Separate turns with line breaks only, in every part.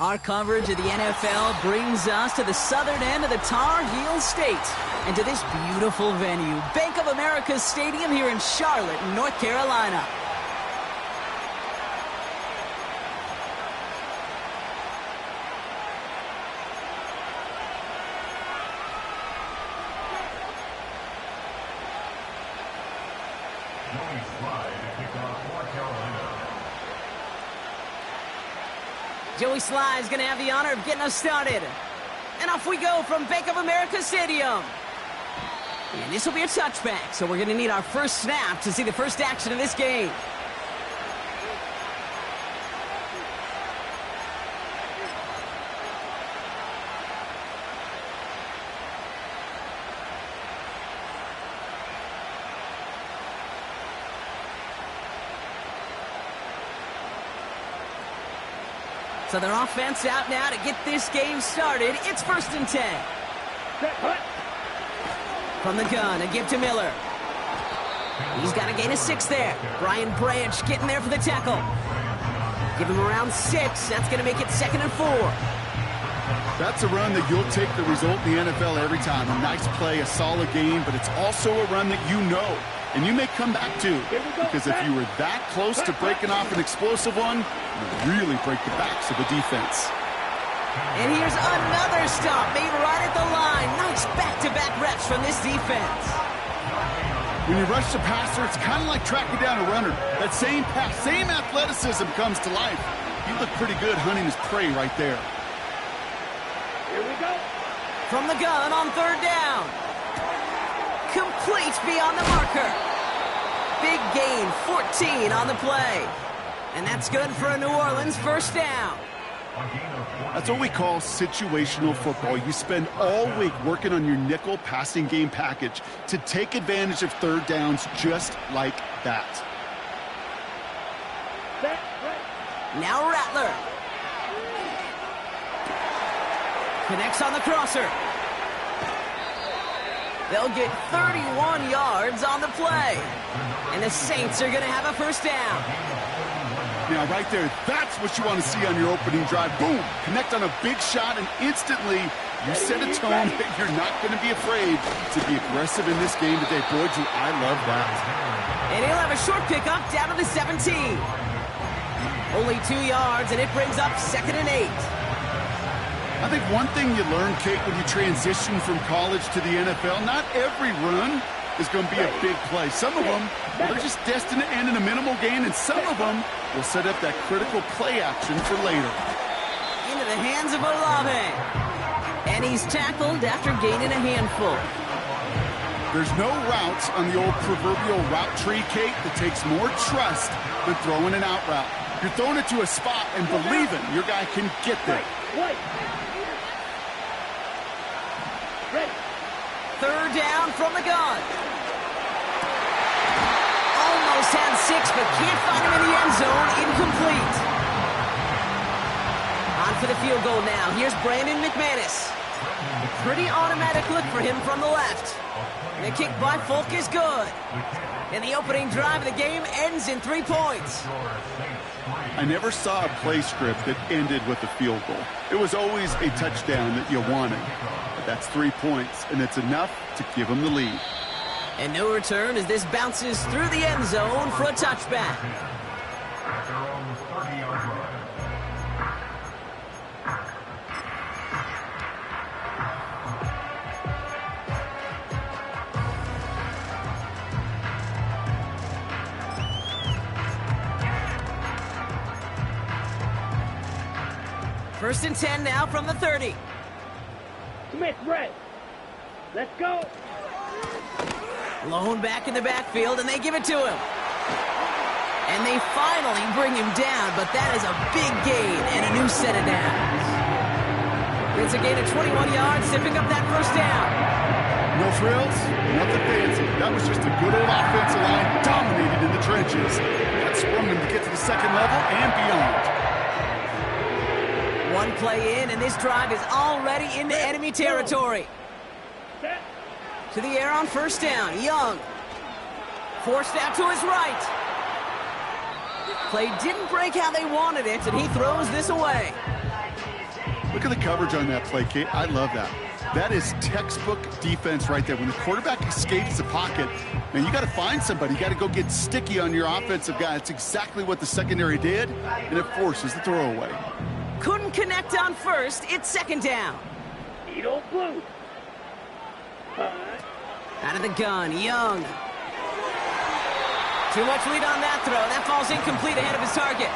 Our coverage of the NFL brings us to the southern end of the Tar Heel State and to this beautiful venue, Bank of America Stadium here in Charlotte, North Carolina. Joey Sly is going to have the honor of getting us started. And off we go from Bank of America Stadium. And this will be a touchback, so we're going to need our first snap to see the first action of this game. So their offense out now to get this game started. It's 1st and 10. From the gun, a give to Miller. He's got a gain of 6 there. Brian Branch getting there for the tackle. Give him around 6. That's going to make it 2nd and 4.
That's a run that you'll take the result in the NFL every time. A nice play, a solid game, but it's also a run that you know. And you may come back to, because if you were that close to breaking off an explosive one, you really break the backs of the defense.
And here's another stop made right at the line. Nice back-to-back reps from this defense.
When you rush the passer, it's kind of like tracking down a runner. That same pass, same athleticism comes to life. You look pretty good hunting his prey right there.
Here we go. From the gun on 3rd down. Complete beyond the marker. Big gain, 14 on the play. And that's good for a New Orleans 1st down.
That's what we call situational football. You spend all week working on your nickel passing game package to take advantage of 3rd downs just like that.
Now Rattler. Connects on the crosser. They'll get 31 yards on the play. And the Saints are going to have a 1st down.
Now, right there, that's what you want to see on your opening drive. Boom! Connect on a big shot, and instantly you set a tone that you're not going to be afraid to be aggressive in this game today. Boy, do I love that.
And he'll have a short pickup down to the 17. Only 2 yards, and it brings up 2nd and 8.
I think one thing you learn, Kate, when you transition from college to the NFL, not every run is going to be a big play. Some of them, they're just destined to end in a minimal gain, and some of them will set up that critical play action for later.
Into the hands of Olave. And he's tackled after gaining a handful.
There's no routes on the old proverbial route tree, Kate, that takes more trust than throwing an out route. You're throwing it to a spot and believing your guy can get there.
3rd down from the gun. Almost had 6, but can't find him in the end zone. Incomplete. On for the field goal now. Here's Brandon McManus. Pretty automatic look for him from the left. And the kick by Folk is good. And the opening drive of the game ends in 3 points.
I never saw a play script that ended with a field goal. It was always a touchdown that you wanted. But that's 3 points, and it's enough to give them the lead.
And no return as this bounces through the end zone for a touchback. First and 10 now from the 30.
Smith, Brett. Let's go.
Lone back in the backfield, and they give it to him. And they finally bring him down, but that is a big gain and a new set of downs. It's a gain of 21 yards to pick up that 1st down.
No frills, nothing fancy. That was just a good old offensive line dominated in the trenches. That sprung him to get to the 2nd level and beyond.
One play in, and this drive is already into enemy territory. To the air on 1st down. Young. Forced out to his right. Play didn't break how they wanted it, and he throws this away.
Look at the coverage on that play, Kate. I love that. That is textbook defense right there. When the quarterback escapes the pocket, man, you got to find somebody. You got to go get sticky on your offensive guy. That's exactly what the secondary did, and it forces the throwaway.
Couldn't connect on first. It's second down.
You don't blue.
Out of the gun, Young. Too much lead on that throw. That falls incomplete ahead of his target.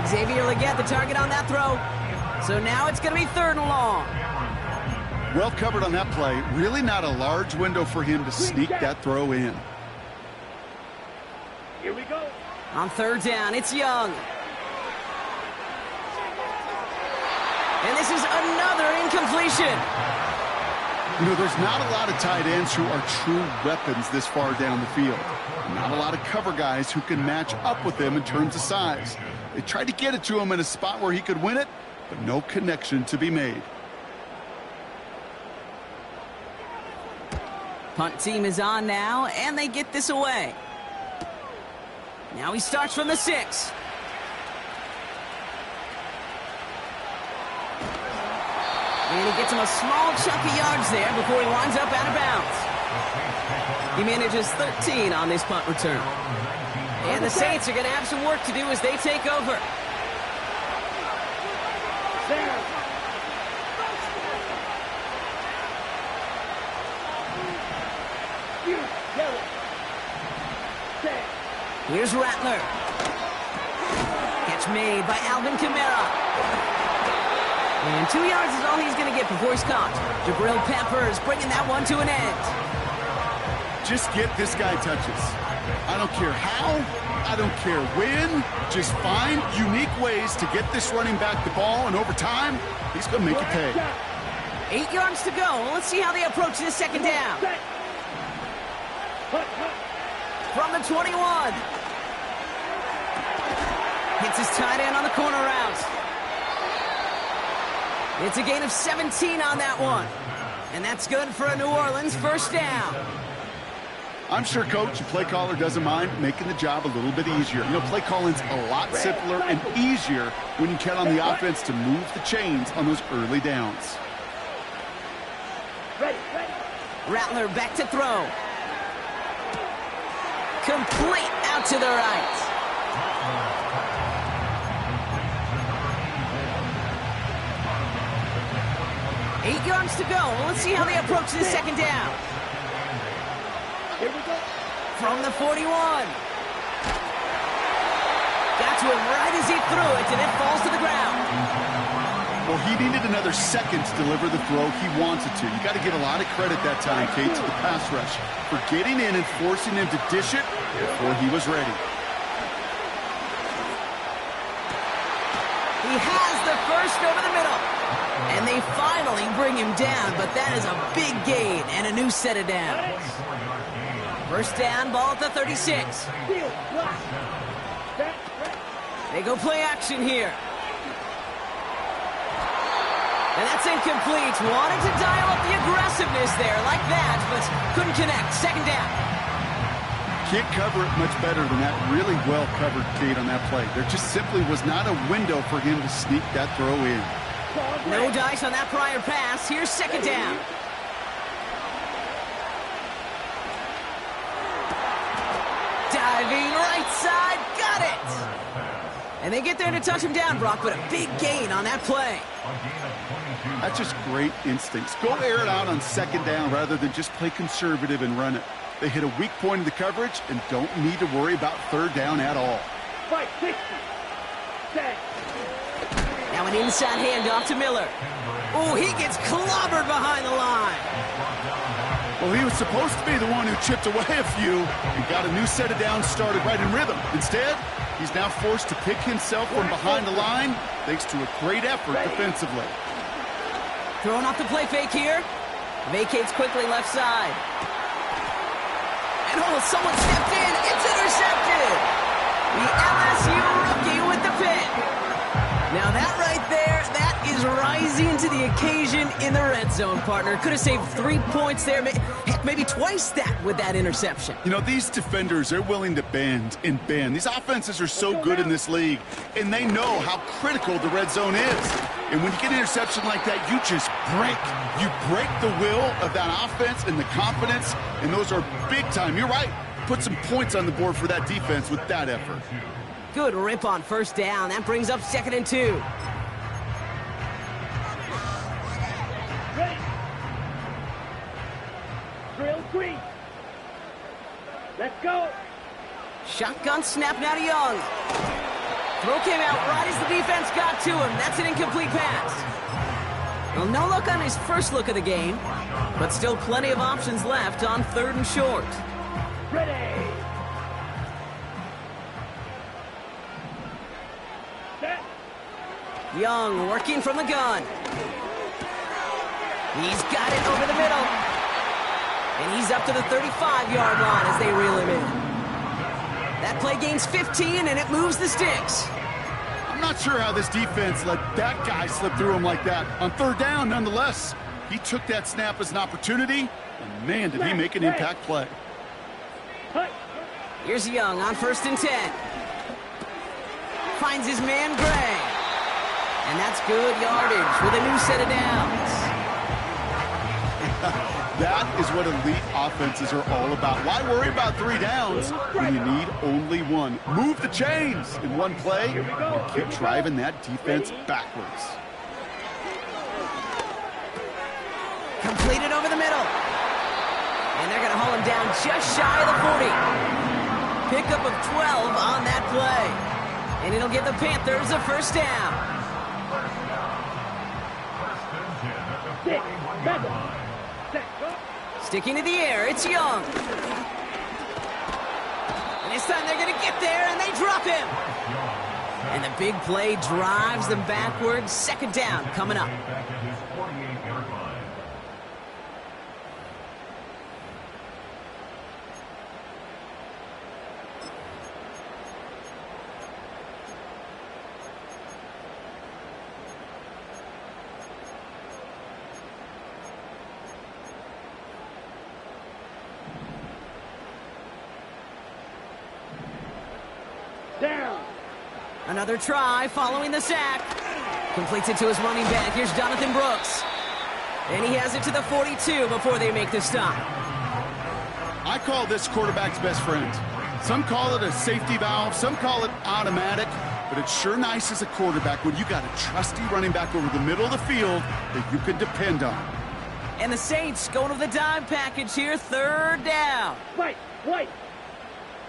Xavier Legette, the target on that throw. So now it's going to be 3rd and long.
Well covered on that play. Really not a large window for him to sneak that throw in.
Here we go.
On 3rd down, it's Young. And this is another incompletion.
You know, there's not a lot of tight ends who are true weapons this far down the field. Not a lot of cover guys who can match up with them in terms of size. They tried to get it to him in a spot where he could win it, but no connection to be made.
Punt team is on now, and they get this away. Now he starts from the 6. And he gets him a small chunk of yards there before he winds up out of bounds. He manages 13 on this punt return. And the Saints are going to have some work to do as they take over. Here's Rattler. Catch made by Alvin Kamara. And 2 yards is all he's going to get before he's caught. Jabril Peppers bringing that one to an end.
Just get this guy touches. I don't care how, I don't care when. Just find unique ways to get this running back the ball, and over time, he's going to make it pay.
8 yards to go. Let's see how they approach this second down. From the 21. Hits his tight end on the corner route. It's a gain of 17 on that one. And that's good for a New Orleans 1st down.
I'm sure coach and play caller doesn't mind making the job a little bit easier. You know, play calling's a lot simpler and easier when you count on the offense to move the chains on those early downs.
Rattler back to throw. Complete out to the right. Eight yards to go. Let's see how they approach this second down.
Here we go.
From the 41. Got to him right as he threw it, and it falls to the ground.
Well, he needed another second to deliver the throw he wanted to. You got to give a lot of credit that time, Kate, to the pass rush for getting in and forcing him to dish it before he was ready.
He has the first over the middle. And they finally bring him down, but that is a big gain and a new set of downs. 1st down, ball at the 36. They go play action here. And that's incomplete. Wanted to dial up the aggressiveness there like that, but couldn't connect. 2nd down.
Can't cover it much better than that. Really well covered, Kate, on that play. There just simply was not a window for him to sneak that throw in.
No dice on that prior pass. Here's 2nd down. Diving right side. Got it. And they get there to touch him down, Brock, but a big gain on that play.
That's just great instincts. Go air it out on 2nd down rather than just play conservative and run it. They hit a weak point in the coverage and don't need to worry about 3rd down at all.
560.
Now an inside handoff to Miller. Oh, he gets clobbered behind the line.
Well, he was supposed to be the one who chipped away a few and got a new set of downs started right in rhythm. Instead, he's now forced to pick himself from behind the line thanks to a great effort defensively.
Throwing off the play fake here. Vacates quickly left side. And oh, someone stepped in. It's intercepted. The LSU rookie with the pick. Now that right there, that is rising to the occasion in the red zone, partner. Could have saved 3 points there. Heck, maybe twice that with that interception.
You know, these defenders, they're willing to bend and bend. These offenses are so good in this league, and they know how critical the red zone is. And when you get an interception like that, you just break. You break the will of that offense and the confidence, and those are big time. You're right. Put some points on the board for that defense with that effort.
Good rip on first down. That brings up 2nd and 2.
Ready. Drill 3. Let's go.
Shotgun snap now to Young. Throw came out right as the defense got to him. That's an incomplete pass. Well, no luck on his first look of the game, but still plenty of options left on 3rd and short.
Ready. Set.
Young working from the gun. He's got it over the middle. And he's up to the 35-yard line as they reel him in. That play gains 15, and it moves the sticks.
I'm not sure how this defense let that guy slip through him like that. On 3rd down, nonetheless, he took that snap as an opportunity, and man, did he make an impact play.
Here's Young on 1st and 10. Finds his man Gray. And that's good yardage with a new set of downs.
That is what elite offenses are all about. Why worry about 3 downs when you need only 1? Move the chains in one play and keep driving that defense backwards.
Completed over the middle. And they're going to haul him down just shy of the 40. Pickup of 12 on that play. And it'll give the Panthers a first down.
6, 7.
Sticking to the air, it's Young. And this time they're going to get there, and they drop him. And the big play drives them backwards. 2nd down coming up.
Down.
Another try following the sack. Completes it to his running back. Here's Jonathan Brooks. And he has it to the 42 before they make the stop.
I call this quarterback's best friend. Some call it a safety valve, some call it automatic, but it's sure nice as a quarterback when you got a trusty running back over the middle of the field that you can depend on.
And the Saints going to the dime package here, 3rd down.
Right.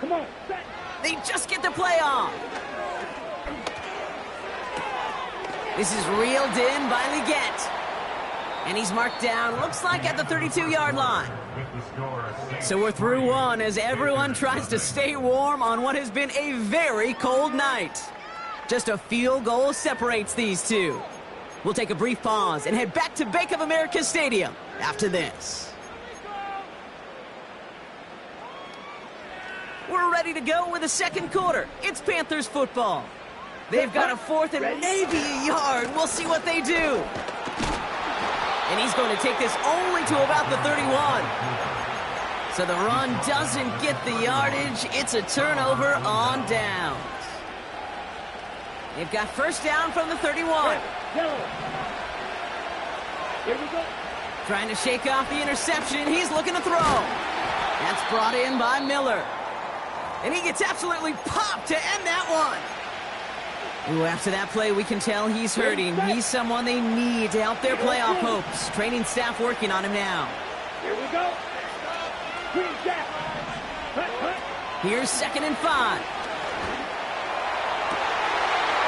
Come on, set.
They just get the play on. This is reeled in by Leggett. And he's marked down, looks like at the 32-yard line. So we're through 1 as everyone tries to stay warm on what has been a very cold night. Just a field goal separates these two. We'll take a brief pause and head back to Bank of America Stadium after this. We're ready to go with the 2nd quarter. It's Panthers football. They've got a 4th and maybe a yard. We'll see what they do. And he's going to take this only to about the 31. So the run doesn't get the yardage. It's a turnover on downs. They've got first down from the 31.
Here we go.
Trying to shake off the interception. He's looking to throw. That's brought in by Miller. And he gets absolutely popped to end that one. Ooh, after that play, we can tell he's hurting. He's someone they need to help their playoff hopes. Training staff working on him now.
Here we go. Green jack.
Here's 2nd and 5.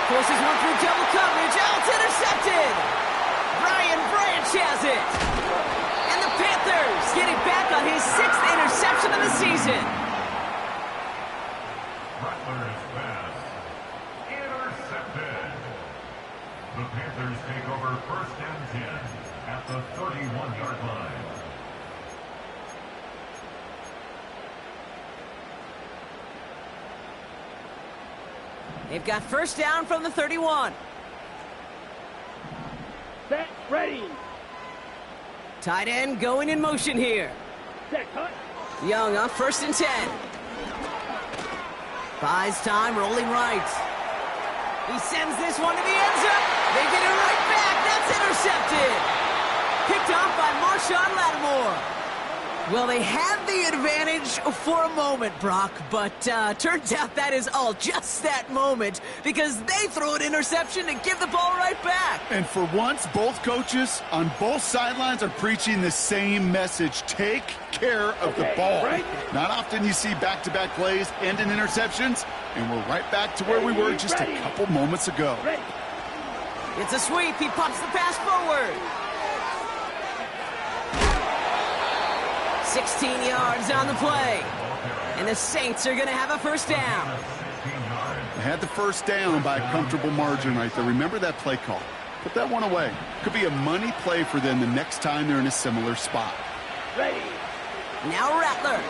Forces one through double coverage. Oh, it's intercepted. Brian Branch has it. And the Panthers get it back on his 6th interception of the season.
The Panthers take over 1st and 10 at the 31-yard line.
They've got first down from the 31.
Set, ready.
Tight end going in motion here.
Set, cut.
Young on 1st and 10. Buys time, rolling right. He sends this one to the end zone. They get it right back. That's intercepted. Picked off by Marshawn Lattimore. Well, they had the advantage for a moment, Brock, but turns out that is all just that moment because they throw an interception and give the ball right back.
And for once, both coaches on both sidelines are preaching the same message. Take care of the ball. Not often you see back-to-back plays end in interceptions, and we're right back to where we were just a couple moments ago.
It's a sweep. He pops the pass forward. 16 yards on the play. And the Saints are going to have a first down.
They had the first down by a comfortable margin right there. Remember that play call. Put that one away. Could be a money play for them the next time they're in a similar spot.
Ready.
Now Rattler.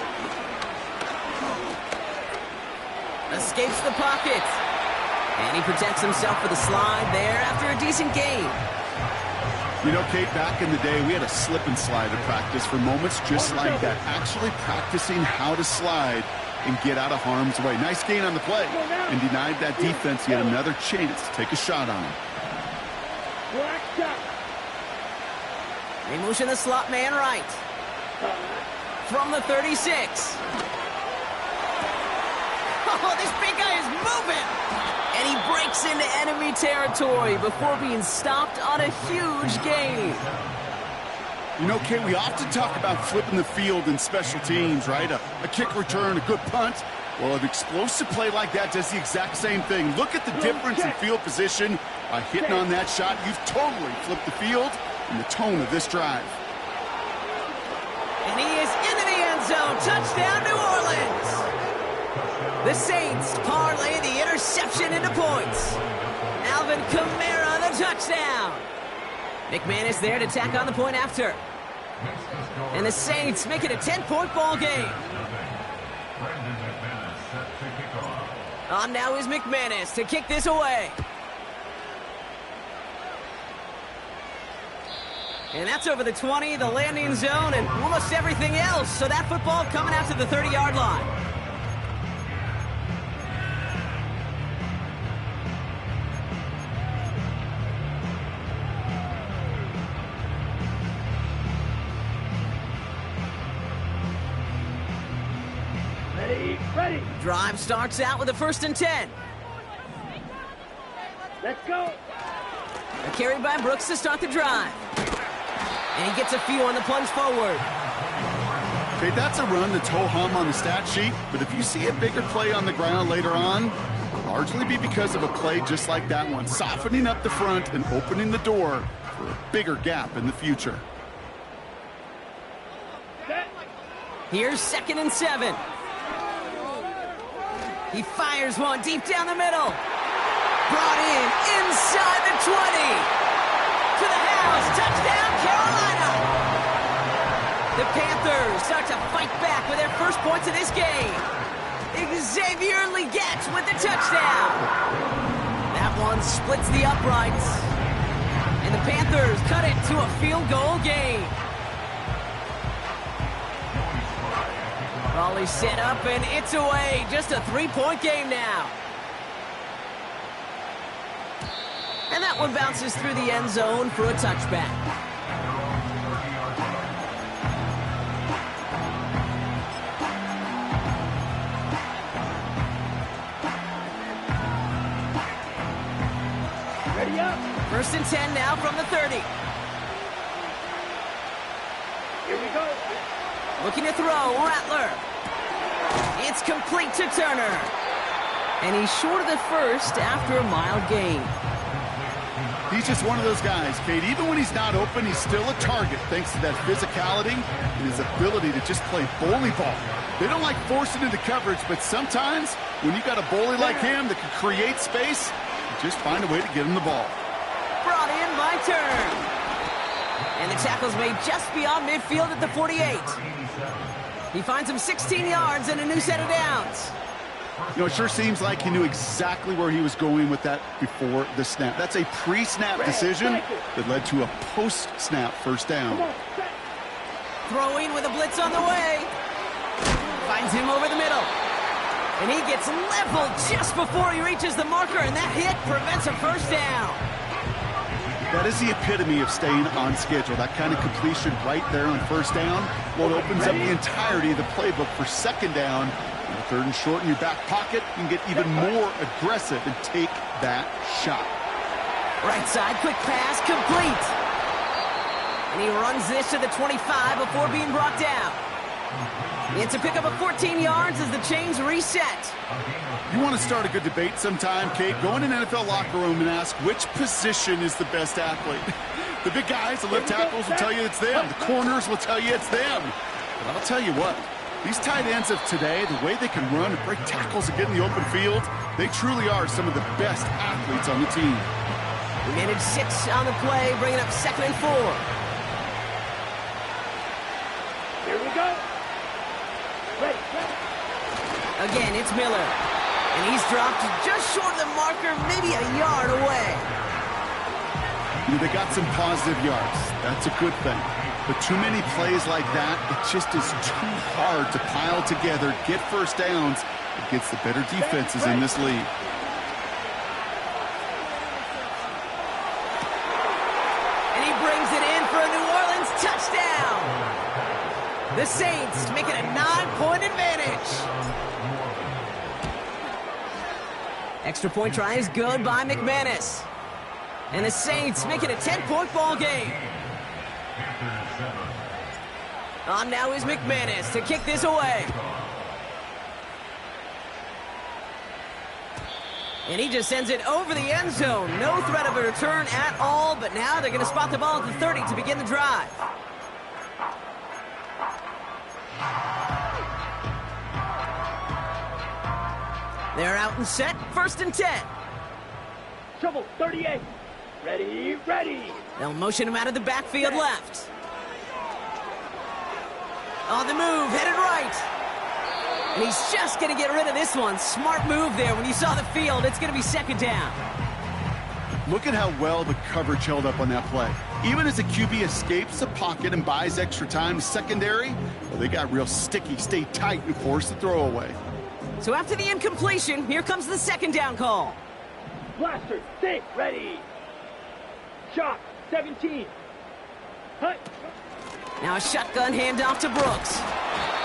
Escapes the pocket. And he protects himself for the slide there after a decent game.
You know, Kate, back in the day, we had a slip and slide at practice for moments just like that. Actually practicing how to slide and get out of harm's way. Nice gain on the play and denied that defense yet another chance to take a shot on him.
Black shot.
They motion the slot man right. From the 36. Oh, this big guy is moving. And he breaks into enemy territory before being stopped on a huge gain.
You know, Kate, we often talk about flipping the field in special teams, right? A kick return, a good punt. Well, an explosive play like that does the exact same thing. Look at the difference in field position. By hitting on that shot, you've totally flipped the field and the tone of this drive.
And he is into the end zone. Touchdown, New Orleans. The Saints parlay the interception into points. Alvin Kamara, the touchdown. McManus there to tack on the point after. And the Saints make it a 10-point ball game. On now is McManus to kick this away. And that's over the 20, the landing zone, and almost everything else. So that football coming out to the 30-yard line.
Ready.
Drive starts out with a 1st and 10.
Let's go.
A carry by Brooks to start the drive. And he gets a few on the plunge forward.
Okay, that's a run that's ho-hum on the stat sheet, but if you see a bigger play on the ground later on, it'll largely be because of a play just like that one, softening up the front and opening the door for a bigger gap in the future.
Here's 2nd and 7. He fires one deep down the middle. Brought in inside the 20. To the house. Touchdown, Carolina. The Panthers start to fight back with their first points of this game. Xavier Legette with the touchdown. That one splits the uprights. And the Panthers cut it to a field goal game. Raleigh set up, and it's away. Just a 3-point game now. And that one bounces through the end zone for a touchback.
Ready up.
1st and 10 now from the 30.
Here we go.
Looking to throw, Rattler. It's complete to Turner. And he's short of the first after a mild gain.
He's just one of those guys, Kate. Even when he's not open, he's still a target thanks to that physicality and his ability to just play bully ball. They don't like forcing into coverage, but sometimes when you got a bully like him that can create space, you just find a way to get him the ball.
Brought in by Turner. And the tackle's made just beyond midfield at the 48. He finds him 16 yards and a new set of downs.
You know, it sure seems like he knew exactly where he was going with that before the snap. That's a pre-snap decision that led to a post-snap first down.
Throwing with a blitz on the way. Finds him over the middle. And he gets leveled just before he reaches the marker, and that hit prevents a first down.
That is the epitome of staying on schedule. That kind of completion right there on first down. Well, it opens up the entirety of the playbook for second down. And third and short in your back pocket, you can get even more aggressive and take that shot.
Right side, quick pass, complete. And he runs this to the 25 before being brought down. It's a pickup of 14 yards as the chains reset.
You want to start a good debate sometime, Kate? Go in an NFL locker room and ask which position is the best athlete. The big guys, the left tackles will tell you it's them. The corners will tell you it's them. But I'll tell you what, these tight ends of today, the way they can run and break tackles and get in the open field, they truly are some of the best athletes on the team.
We managed 6 on the play, bringing up 2nd and 4.
Here we go. Ready.
Again, it's Miller. And he's dropped just short of the marker, maybe a yard away.
They got some positive yards. That's a good thing. But too many plays like that, it just is too hard to pile together, get first downs against the better defenses in this league.
And he brings it in for a New Orleans touchdown. The Saints make it a 9-point advantage. Extra point try is good by McManus. And the Saints make it a 10-point ball game. On now is McManus to kick this away. And he just sends it over the end zone. No threat of a return at all, but now they're going to spot the ball at the 30 to begin the drive. They're out and set, 1st and 10.
Trouble, 38. Ready.
They'll motion him out of the backfield left. On the move, headed right. And he's just going to get rid of this one. Smart move there. When you saw the field, it's going to be 2nd down.
Look at how well the coverage held up on that play. Even as the QB escapes the pocket and buys extra time secondary, well, they got real sticky, stayed tight, and forced the throw away.
So after the incompletion, here comes the 2nd down call.
Blaster, think, ready. Shot, 17. Hut.
Now a shotgun handoff to Brooks.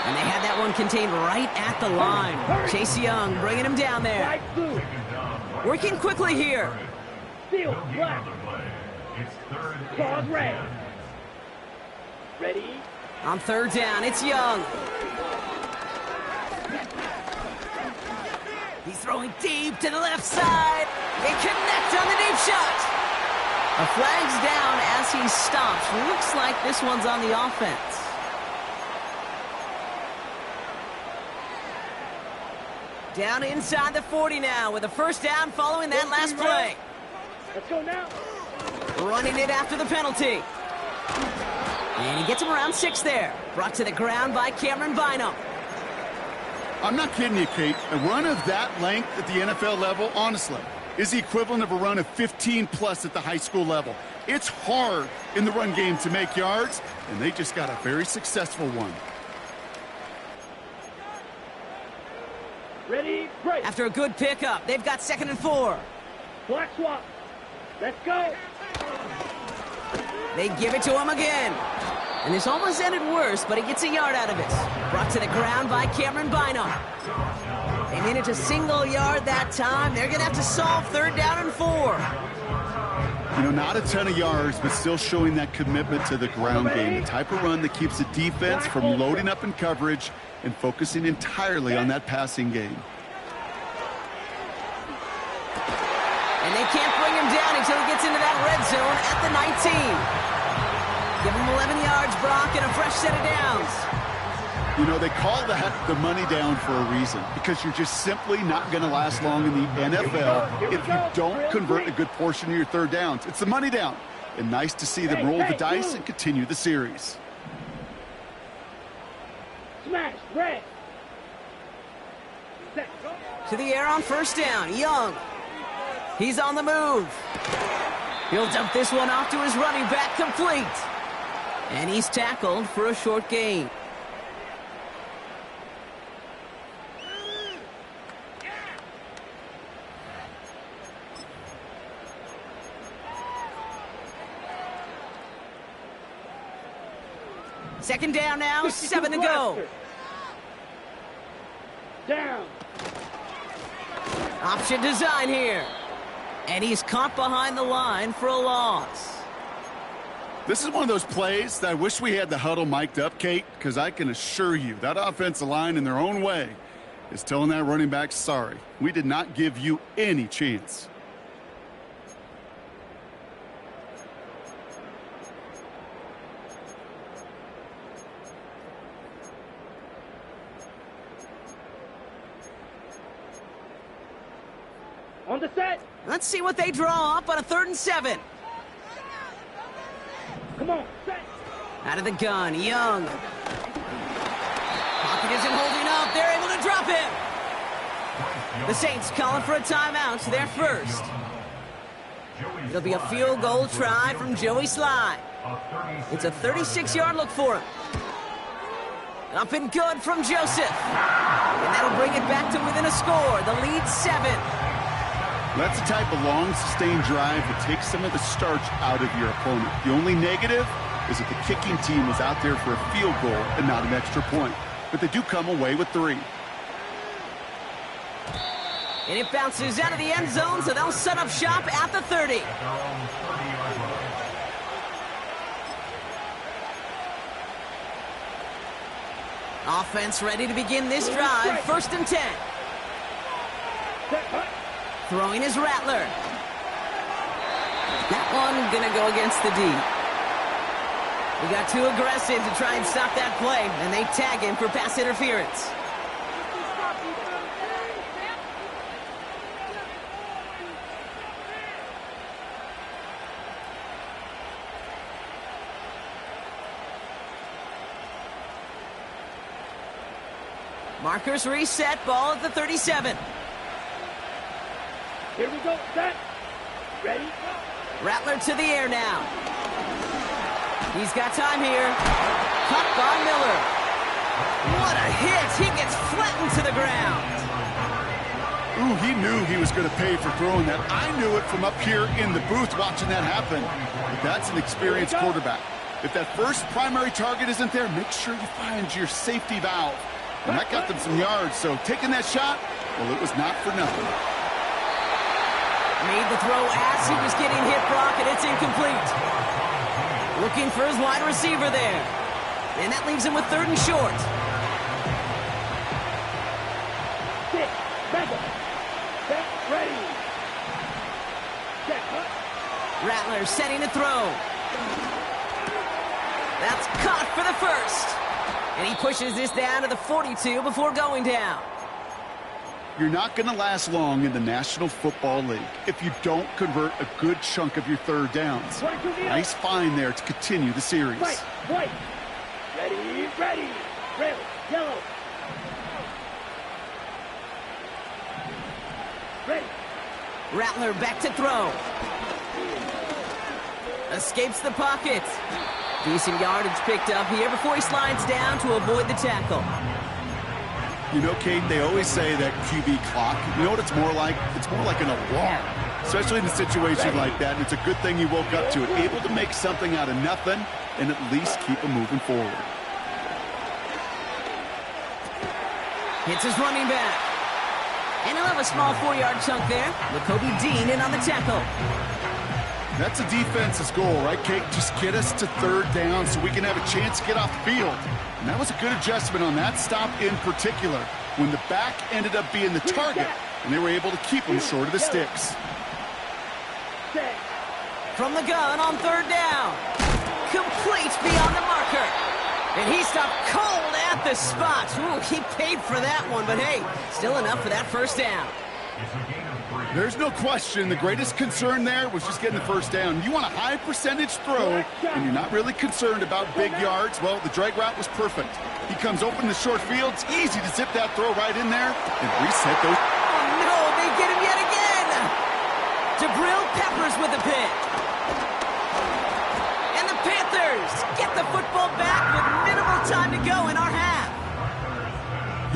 And they had that one contained right at the line. Chase Young bringing him down there.
Right blue.
Working quickly here.
Steel, black. Claws red. Ready.
On 3rd down, it's Young. He's throwing deep to the left side. They connect on the deep shot. A flag's down as he stops. Looks like this one's on the offense. Down inside the 40 now with a 1st down following that last play.
Let's go now.
Running it after the penalty. And he gets him around 6 there. Brought to the ground by Cameron Bynum.
I'm not kidding you, Kate. A run of that length at the NFL level, honestly, is the equivalent of a run of 15+ at the high school level. It's hard in the run game to make yards, and they just got a very successful one.
Ready, break.
After a good pickup, they've got 2nd and 4.
Black swap. Let's go.
They give it to him again. And this almost ended worse, but he gets a yard out of it. Brought to the ground by Cameron Bynum. They managed a single yard that time. They're going to have to solve 3rd down and 4.
You know, not a ton of yards, but still showing that commitment to the ground game. The type of run that keeps the defense from loading up in coverage and focusing entirely on that passing game.
And they can't bring him down until he gets into that red zone at the 19. Give him 11 yards, Brock, and a fresh set of downs.
You know, they call that the money down for a reason, because you're just simply not going to last long in the NFL if you don't convert a good portion of your 3rd downs. It's the money down. And nice to see them roll the dice and continue the series.
Smash, red.
To the air on 1st down, Young. He's on the move. He'll dump this one off to his running back, complete. And he's tackled for a short gain. Second down now, 7 to go.
Down.
Option design here. And he's caught behind the line for a loss.
This is one of those plays that I wish we had the huddle mic'd up, Kate, because I can assure you that offensive line in their own way is telling that running back, sorry, we did not give you any chance.
On the set.
Let's see what they draw up on a 3rd and 7.
Come on, set.
Out of the gun, Young. Pocket isn't holding up. They're able to drop him. The Saints calling for a timeout. They're first. It'll be a field goal try from Joey Sly. It's a 36-yard look for him. Up and good from Joseph. And that'll bring it back to within a score. The lead 7.
That's the type of long, sustained drive that takes some of the starch out of your opponent. The only negative is that the kicking team was out there for a field goal and not an extra point. But they do come away with 3.
And it bounces out of the end zone, so they'll set up shop at the 30. Offense ready to begin this drive. 1st and 10. Throwing is Rattler. That one gonna go against the D. We got too aggressive to try and stop that play, and they tag him for pass interference. Markers reset, ball at the 37.
Here we go, set. Ready?
Rattler to the air now. He's got time here. Caught by Miller. What a hit. He gets flattened to the ground.
Ooh, he knew he was going to pay for throwing that. I knew it from up here in the booth watching that happen. But that's an experienced quarterback. If that first primary target isn't there, make sure you find your safety valve. And that got them some yards, so taking that shot, well, it was not for nothing.
Made the throw as he was getting hit, Brock, and it's incomplete. Looking for his wide receiver there. And that leaves him with 3rd and short.
6, back up. Set, ready. Set, cut.
Rattler setting to throw. That's caught for the 1st. And he pushes this down to the 42 before going down.
You're not going to last long in the National Football League if you don't convert a good chunk of your 3rd downs. Nice find there to continue the series.
White. Ready, ready. Red, yellow. Ready.
Rattler back to throw. Escapes the pocket. Decent yardage picked up here before he slides down to avoid the tackle.
You know, Kate, they always say that QB clock, you know what it's more like? It's more like an alarm, especially in a situation like that. And it's a good thing you woke up to it, able to make something out of nothing and at least keep them moving forward.
Hits his running back. And he'll have a small 4-yard chunk there with Kobe Dean in on the tackle.
That's a defense's goal, right, Kate? Just get us to 3rd down so we can have a chance to get off the field. And that was a good adjustment on that stop in particular, when the back ended up being the target, and they were able to keep him short of the sticks.
From the gun on 3rd down. Complete beyond the marker. And he stopped cold at the spot. Ooh, he paid for that one, but hey, still enough for that 1st down.
There's no question the greatest concern there was just getting the 1st down. You want a high percentage throw, and you're not really concerned about big yards. Well, the drag route was perfect. He comes open the short field. It's easy to zip that throw right in there and reset those.
Oh, no, they get him yet again. Jabril Peppers with the pick. And the Panthers get the football back with minimal time to go in our half.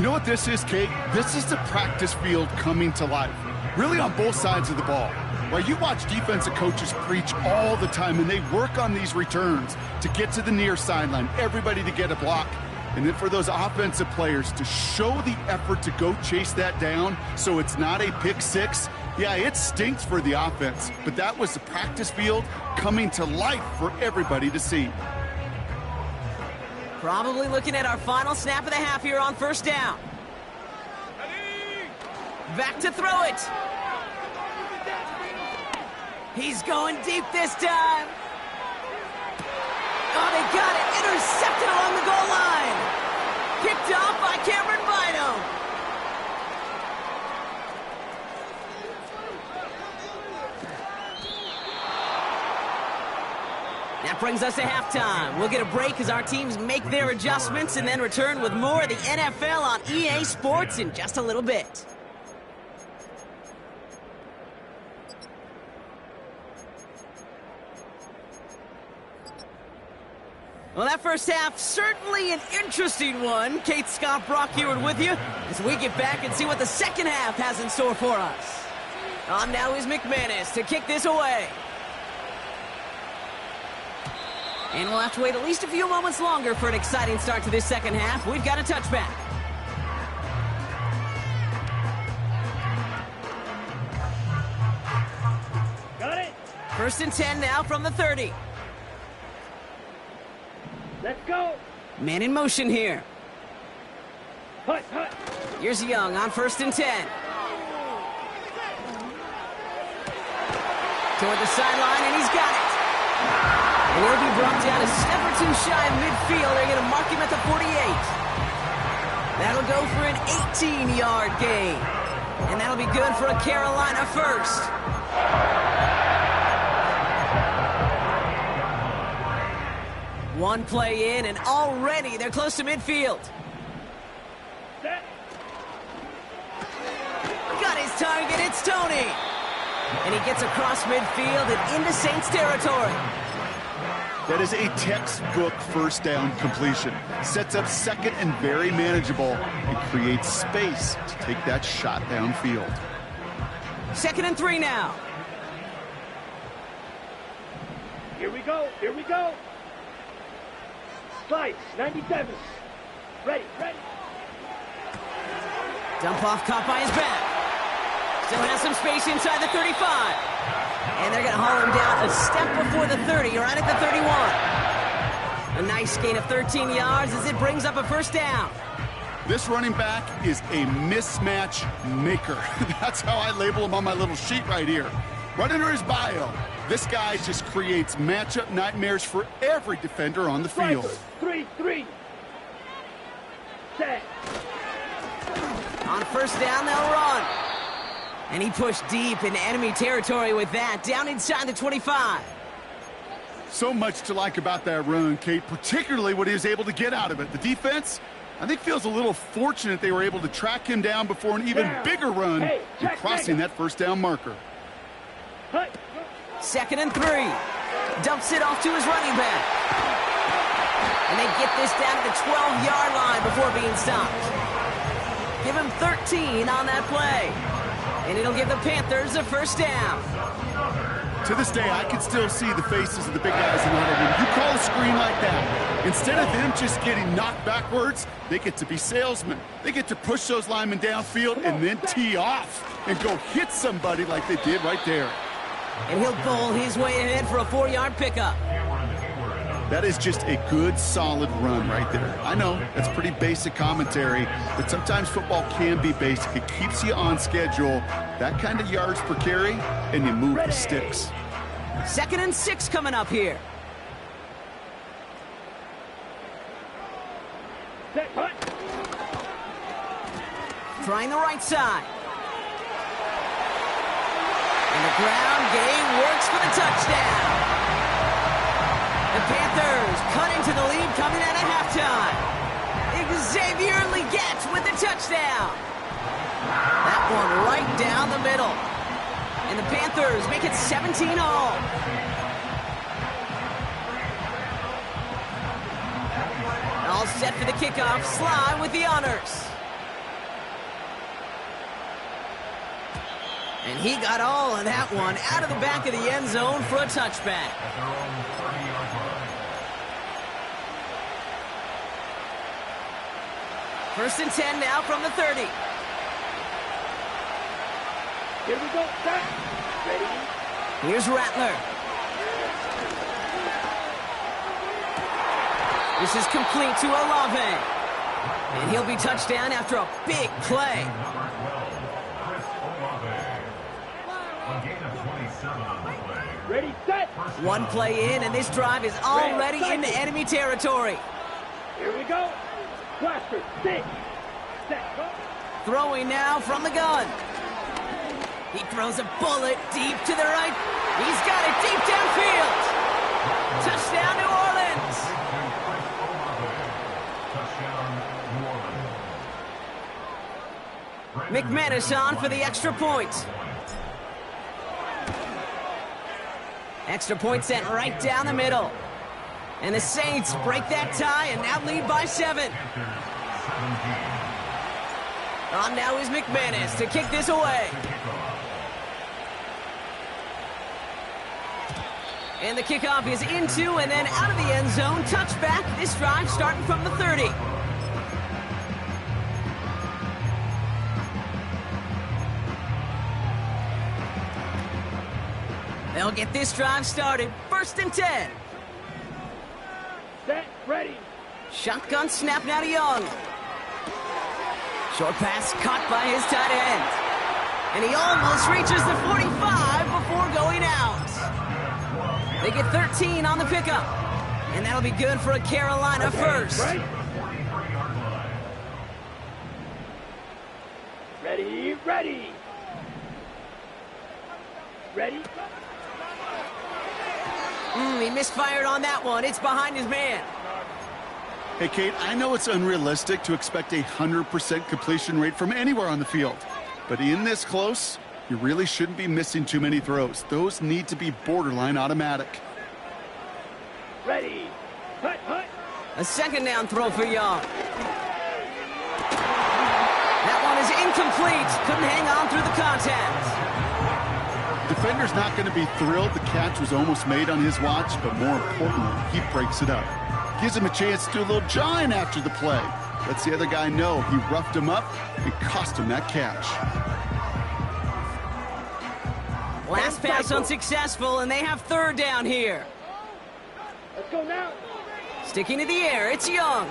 You know what this is, Kate? This is the practice field coming to life. Really on both sides of the ball. Well, you watch defensive coaches preach all the time, and they work on these returns to get to the near sideline, everybody to get a block. And then for those offensive players to show the effort to go chase that down so it's not a pick six, yeah, it stinks for the offense. But that was the practice field coming to life for everybody to see.
Probably looking at our final snap of the half here on first down. Back to throw it. He's going deep this time. Oh, they got it. Intercepted along the goal line. Picked off by Cameron Bynum. That brings us to halftime. We'll get a break as our teams make their adjustments and then return with more of the NFL on EA Sports in just a little bit. Well, that first half, certainly an interesting one. Kate, Scott, Brock Heward with you as we get back and see what the second half has in store for us. On now is McManus to kick this away. And we'll have to wait at least a few moments longer for an exciting start to this second half. We've got a touchback.
Got it.
1st and 10 now from the 30.
Let's go.
Man in motion here.
Hut, hut.
Here's Young on 1st and 10. Toward the sideline, and he's got it. And he'll be brought down a step or two shy of midfield. They're going to mark him at the 48. That'll go for an 18-yard gain. And that'll be good for a Carolina first. One play in, and already they're close to midfield.
Set.
Got his target, it's Tony. And he gets across midfield and into Saints territory.
That is a textbook first down completion. Sets up second and very manageable and creates space to take that shot downfield.
2nd and 3 now.
Here we go. Here we go. Slice, 97. Ready, ready.
Dump off caught by his back. Still has some space inside the 35. And they're going to haul him down a step before the 30, right at the 31. A nice gain of 13 yards as it brings up a first down.
This running back is a mismatch maker. That's how I label him on my little sheet right here. Right under his bio, this guy just creates matchup nightmares for every defender on the field.
3-3. Set.
On first down, they'll run. And he pushed deep into enemy territory with that, down inside the 25.
So much to like about that run, Kate, particularly what he was able to get out of it. The defense, I think, feels a little fortunate they were able to track him down before an even bigger run and crossing that first down marker.
2nd and 3. Dumps it off to his running back. And they get this down to the 12-yard line before being stopped. Give him 13 on that play. And it'll give the Panthers a first down.
To this day, I can still see the faces of the big guys in the huddle. When you call a screen like that, instead of them just getting knocked backwards, they get to be salesmen. They get to push those linemen downfield and then tee off and go hit somebody like they did right there.
And he'll bowl his way ahead for a 4-yard pickup.
That is just a good, solid run right there. I know, that's pretty basic commentary, but sometimes football can be basic. It keeps you on schedule, that kind of yards per carry, and you move the sticks.
2nd and 6 coming up here.
Set, hut.
Trying the right side. And the ground game works for the touchdown. The Panthers cut into the lead coming out of halftime. Xavier Legette with the touchdown. That one right down the middle. And the Panthers make it 17 all. All set for the kickoff. Sly with the honors. And he got all of that one out of the back of the end zone for a touchback.
At their own 30-yard line.
First and 10 now from the 30.
Here we go. Set. Ready.
Here's Rattler. This is complete to Olave. And he'll be touched down after a big play.
Number 12, Chris Olave. A gain of 27 on the play.
Ready. Set.
One play in, and this drive is already into enemy territory.
Here we go. Blaster. 6. Set. Go.
Throwing now from the gun. He throws a bullet deep to the right. He's got it deep downfield. Touchdown, New Orleans. McManus on for the extra point. Extra point sent right down the middle. And the Saints break that tie and now lead by 7. On now is McManus to kick this away. And the kickoff is into and then out of the end zone. Touchback. This drive starting from the 30. They'll get this drive started. First and 10.
Set. Ready.
Shotgun snap now to Young. Short pass caught by his tight end. And he almost reaches the 45 before going out. They get 13 on the pickup. And that'll be good for a Carolina first.
Right. Ready. Ready. Ready.
He misfired on that one. It's behind his man.
Hey, Kate, I know it's unrealistic to expect a 100% completion rate from anywhere on the field. But in this close, you really shouldn't be missing too many throws. Those need to be borderline automatic.
Ready. Hut, hut.
A second down throw for Young. That one is incomplete. Couldn't hang on through the contact.
Defender's not going to be thrilled the catch was almost made on his watch, but more importantly, he breaks it up. Gives him a chance to do a little jawing after the play. Lets the other guy know he roughed him up and cost him that catch.
Last pass unsuccessful, and they have third down here.
Let's go now.
Sticking to the air, it's Young.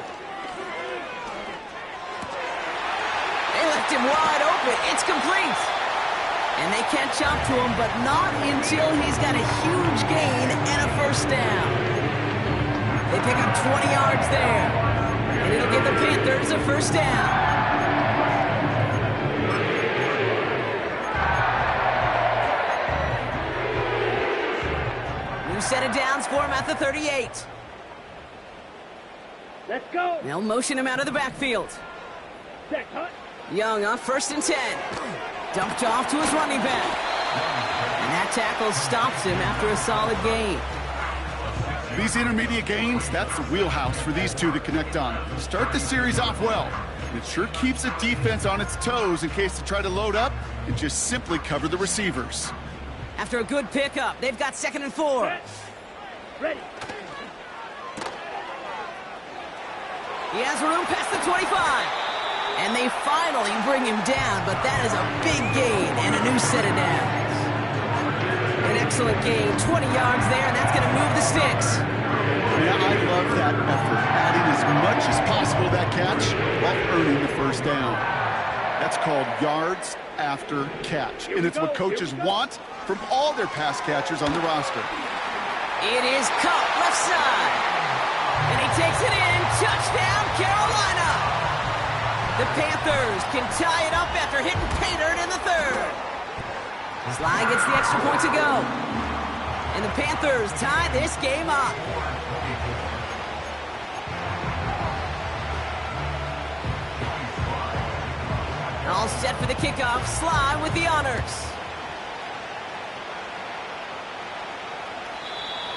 They left him wide open. It's complete. And they catch up to him, but not until he's got a huge gain and a first down. They pick up 20 yards there. And it'll give the Panthers a first down. New set of downs for him at the 38.
Let's go.
They'll motion him out of the backfield.
Set. Hut.
Young on first and 10. Dumped off to his running back. And that tackle stops him after a solid gain.
These intermediate gains, that's the wheelhouse for these two to connect on. Start the series off well. It sure keeps the defense on its toes in case they try to load up and just simply cover the receivers.
After a good pickup, they've got 2nd and 4.
Set. Ready.
He has room past the 25. And they finally bring him down, but that is a big gain and a new set of downs. An excellent gain, 20 yards there, and that's going to move the sticks.
Yeah, I love that effort, adding as much as possible to that catch while earning the first down. That's called yards after catch, and it's what coaches want from all their pass catchers on the roster.
It is caught left side. And he takes it in. Touchdown, Carolina. The Panthers can tie it up after hitting Paydirt in the 3rd. Sly gets the extra point to go. And the Panthers tie this game up. All set for the kickoff. Sly with the honors.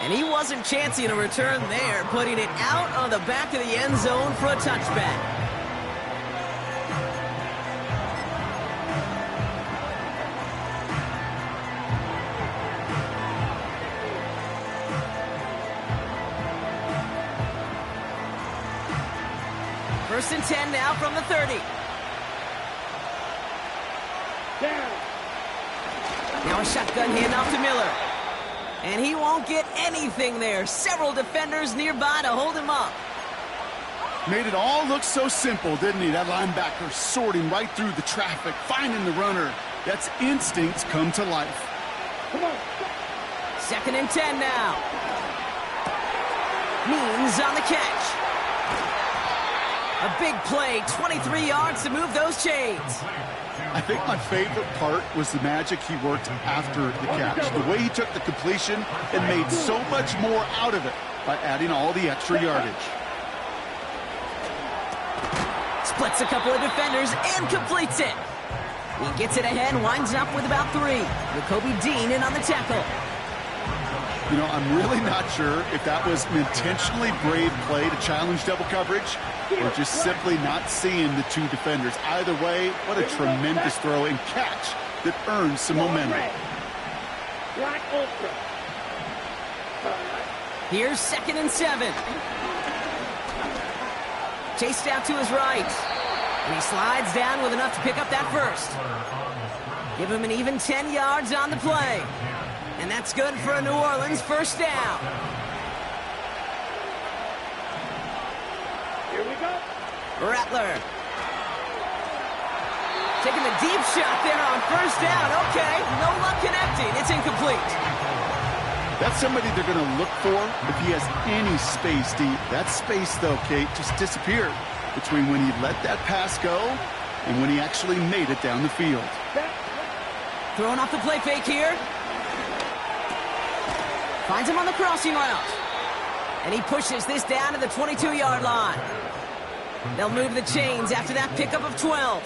And he wasn't chancing a return there, putting it out on the back of the end zone for a touchback. First and 10 now from the 30.
Down.
Now a shotgun handoff to Miller. And he won't get anything there. Several defenders nearby to hold him up.
Made it all look so simple, didn't he? That linebacker sorting right through the traffic, finding the runner. That's instincts come to life.
Come on.
Second and 10 now. Means on the catch. A big play, 23 yards to move those chains.
I think my favorite part was the magic he worked after the catch. The way he took the completion and made so much more out of it by adding all the extra yardage.
Splits a couple of defenders and completes it. He gets it ahead, winds up with about 3. With Kobe Dean in on the tackle.
You know, I'm really not sure if that was an intentionally brave play to challenge double coverage or just simply not seeing the two defenders. Either way, what a tremendous throw and catch that earns some momentum.
Black Ultra.
Here's second and 7. Chased out to his right. And he slides down with enough to pick up that first. Give him an even 10 yards on the play. And that's good for a New Orleans first down.
Here we go.
Rattler. Taking the deep shot there on first down. Okay, no luck connecting. It's incomplete.
That's somebody they're going to look for if he has any space deep. That space, though, Kate, just disappeared between when he let that pass go and when he actually made it down the field.
Throwing off the play fake here. Finds him on the crossing route. And he pushes this down to the 22-yard line. They'll move the chains after that pickup of 12.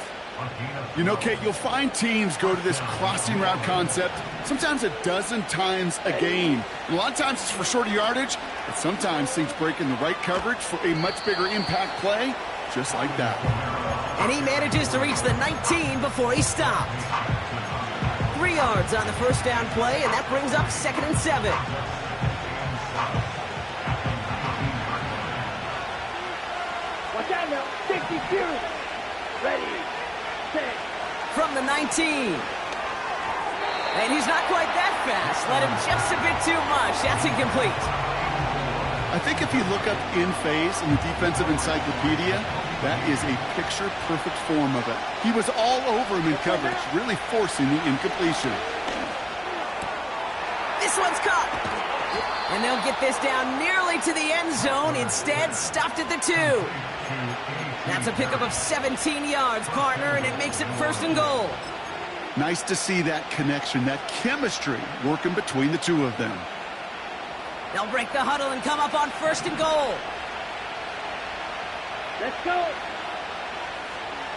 You know, Kate, you'll find teams go to this crossing route concept sometimes a dozen times a game. And a lot of times it's for shorter yardage, but sometimes things break in the right coverage for a much bigger impact play, just like that.
And he manages to reach the 19 before he stopped. 3 yards on the first down play, and that brings up second and 7.
Watch out now. 60 series. Ready. Set.
From the 19. And he's not quite that fast. Let him just a bit too much. That's incomplete.
I think if you look up in phase in the defensive encyclopedia, that is a picture-perfect form of it. He was all over him in coverage, really forcing the incompletion.
This one's caught. And they'll get this down nearly to the end zone. Instead, stopped at the 2. That's a pickup of 17 yards, partner, and it makes it first and goal.
Nice to see that connection, that chemistry working between the two of them.
They'll break the huddle and come up on first and goal.
Let's go.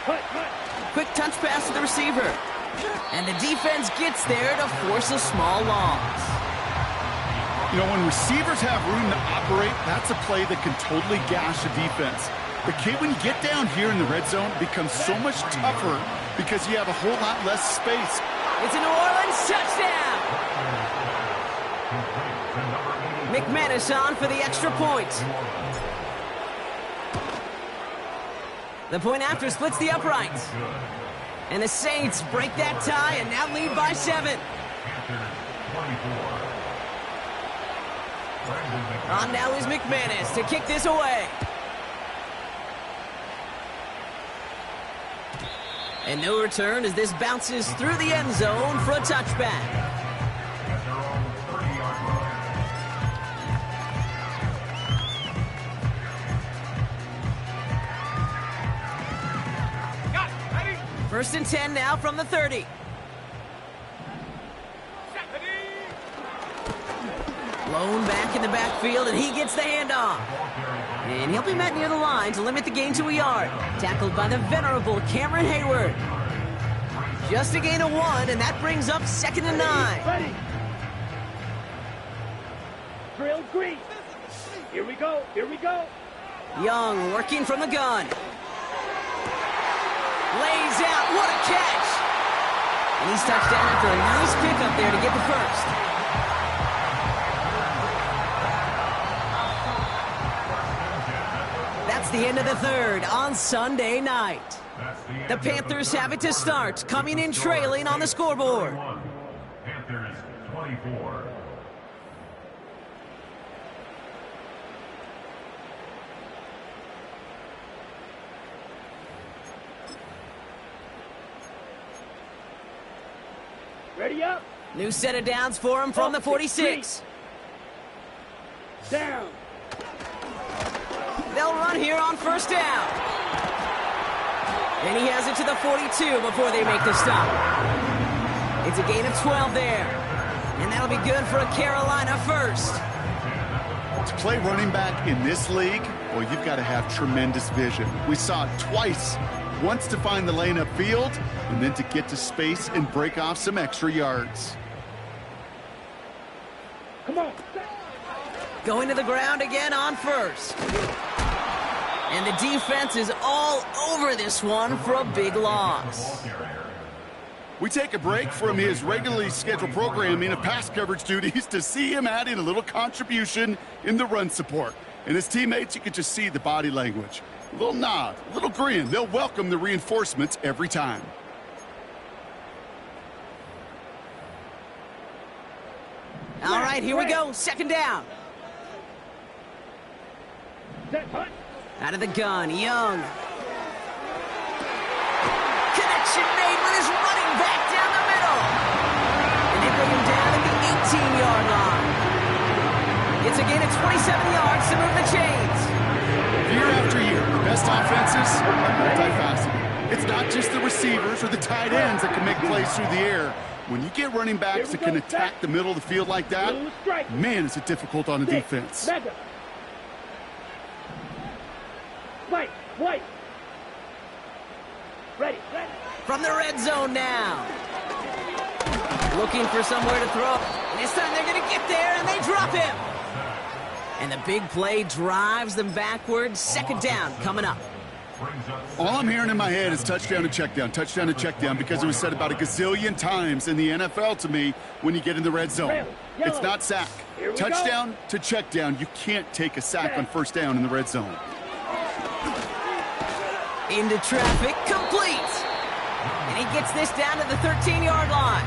Cut.
Quick touch pass to the receiver. And the defense gets there to force a small loss.
You know, when receivers have room to operate, that's a play that can totally gash a defense. But, Kate, when you get down here in the red zone, it becomes so much tougher because you have a whole lot less space.
It's a New Orleans touchdown. McManus on for the extra point. The point after splits the uprights. And the Saints break that tie and now lead by 7. On now is McManus to kick this away. And no return as this bounces through the end zone for a touchback. First and 10 now from the 30. Blown back in the backfield, and he gets the handoff. And he'll be met near the line to limit the gain to a yard. Tackled by the venerable Cameron Hayward. Just a gain of 1, and that brings up second and 9.
Ready. Drill green. Here we go.
Young working from the gun. Lays out, what a catch! And he's touched down after a nice pickup there to get the first. That's the end of the third on Sunday night. The Panthers have it to start, coming in trailing on the scoreboard.
Panthers 24.
Ready up.
New set of downs for him from the 46.
Down.
They'll run here on first down. And he has it to the 42 before they make the stop. It's a gain of 12 there. And that'll be good for a Carolina first.
To play running back in this league, well, you've got to have tremendous vision. We saw it twice. Once to find the lane upfield, and then to get to space and break off some extra yards.
Come on.
Going to the ground again on first. And the defense is all over this one for a big loss.
We take a break from his regularly scheduled programming of pass coverage duties to see him adding a little contribution in the run support. And his teammates, you can just see the body language. A little nod, a little grin. They'll welcome the reinforcements every time.
All right, here we go. Second down.
Set punt.
Out of the gun, Young. Connection made with his running back down the middle. And they bring him down at the 18-yard line. It's a gain of 27 yards to move the chains.
Year after year, the best offenses are multifaceted. It's not just the receivers or the tight ends that can make plays through the air. When you get running backs that can attack the middle of the field like that, man, is it difficult on the defense.
Mega. White. Ready.
From the red zone now. Looking for somewhere to throw. And this time they're going to get there, and they drop him. And the big play drives them backwards. Second down coming up.
All I'm hearing in my head is touchdown to check down, because it was said about a gazillion times in the NFL to me when you get in the red zone. It's not sack. Touchdown to check down. You can't take a sack on first down in the red zone.
Into traffic, complete. And he gets this down to the 13-yard line.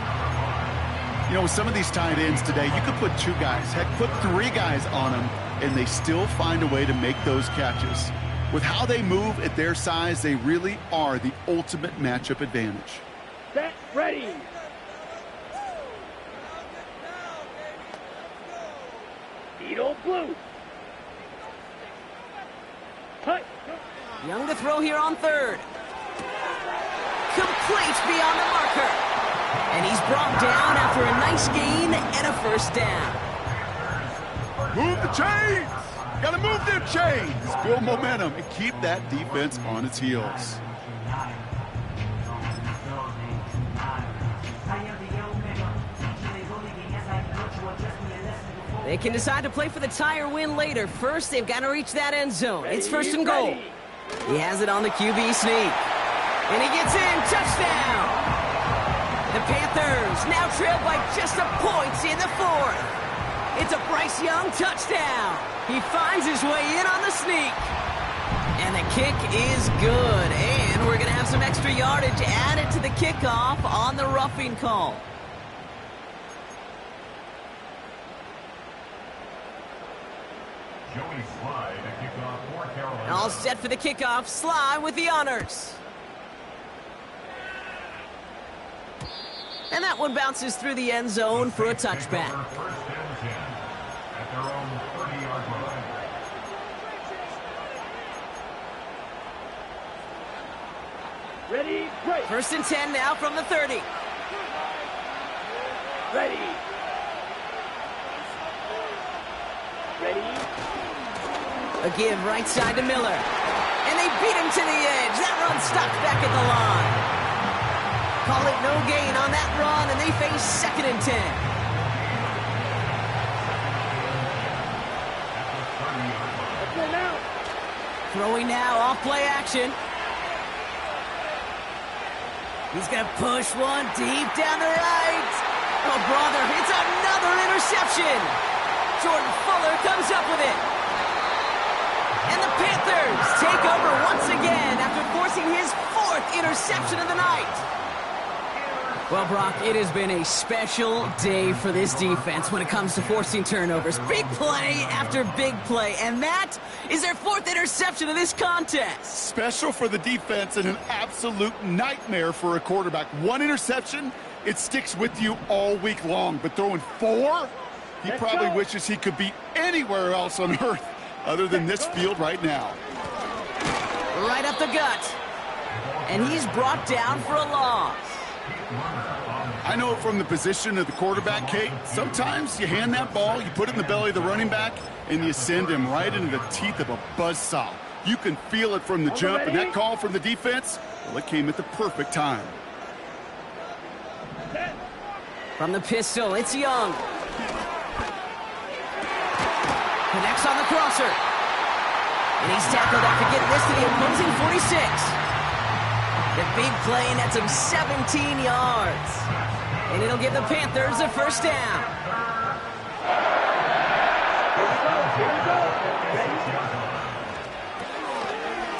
You know, with some of these tight ends today, you could put 2 guys, heck, put 3 guys on them, and they still find a way to make those catches. With how they move at their size, they really are the ultimate matchup advantage.
Set. Ready. Beetle blue. Punt.
Young to throw here on third. Complete beyond the marker. And he's brought down after a nice gain and a first down.
Move the chains! Got to move them chains! Build momentum and keep that defense on its heels.
They can decide to play for the tie or win later. First, they've got to reach that end zone. It's first and goal. He has it on the QB sneak. And he gets in. Touchdown! The Panthers now trailed by just a point in the fourth. It's a Bryce Young touchdown. He finds his way in on the sneak. And the kick is good. And we're going to have some extra yardage added to the kickoff on the roughing call.
Joey Sly to kick off for Carolina.
All set for the kickoff. Sly with the honors. And that one bounces through the end zone for a touchback.
First and 10 at their own 30-yard line.
Ready. Break.
First and 10 now from the 30.
Ready.
A give right side to Miller. And they beat him to the edge. That run stopped back at the line. Call it no gain on that run, and they face second and 10. Throwing now off play action. He's going to push one deep down the right. Oh, brother, it's another interception. Jordan Fuller comes up with it. And the Panthers take over once again after forcing his 4th interception of the night. Well, Brock, it has been a special day for this defense when it comes to forcing turnovers. Big play after big play, and that is their 4th interception of this contest.
Special for the defense and an absolute nightmare for a quarterback. 1 interception, it sticks with you all week long, but throwing 4, he probably wishes he could be anywhere else on earth other than this field right now.
Right up the gut, and he's brought down for a loss.
I know from the position of the quarterback, Kate, sometimes you hand that ball, you put it in the belly of the running back, and you send him right into the teeth of a buzzsaw. You can feel it from the jump, and that call from the defense, well, it came at the perfect time.
From the pistol, it's Young. Connects on the crosser. And he's tackled after getting this to the opposing 46. The big play nets him 17 yards. And it'll give the Panthers a first down.